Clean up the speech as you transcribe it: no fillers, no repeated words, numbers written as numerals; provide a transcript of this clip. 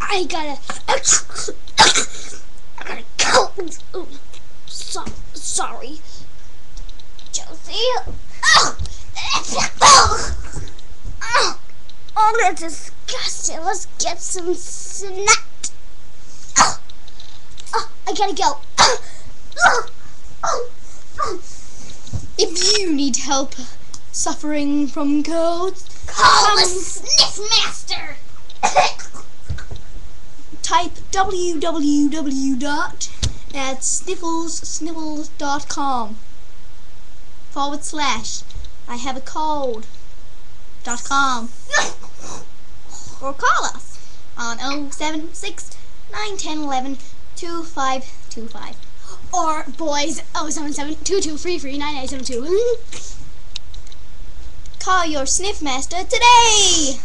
I gotta go. Oh, sorry, Josiee. Oh, that's disgusting. Let's get some snack. I gotta go. If you need help suffering from colds, call the Sniff Master. Type www.sniffles.com/. I have a cold.com. Or call us on 076 910 11 2525. Or boys 077 2233 9872. Call your Sniff Master today!